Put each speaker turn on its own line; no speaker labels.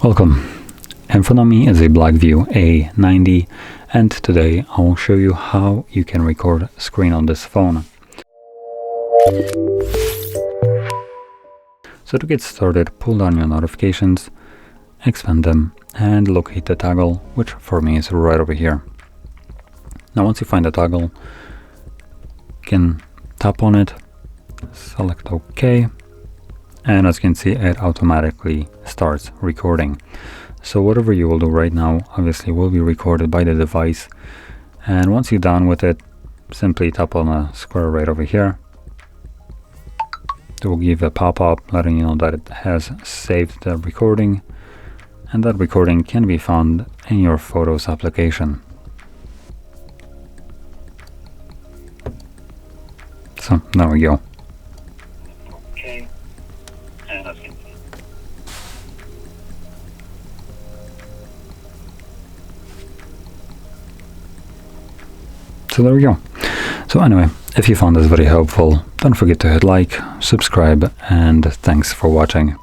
Welcome. In front of me is a BLACKVIEW A90, and today I will show you how you can record screen on this phone. So to get started, pull down your notifications, expand them, and locate the toggle, which for me is right over here. Now once you find the toggle, you can tap on it, select OK, and as you can see, it automatically starts recording. So whatever you will do right now obviously will be recorded by the device, and once you're done with it, simply tap on a square right over here. It will give a pop-up letting you know that it has saved the recording, and that recording can be found in your Photos application. So there we go.
Okay. And that's it.
So there we go. So anyway, if you found this very helpful, don't forget to hit like, subscribe, and thanks for watching.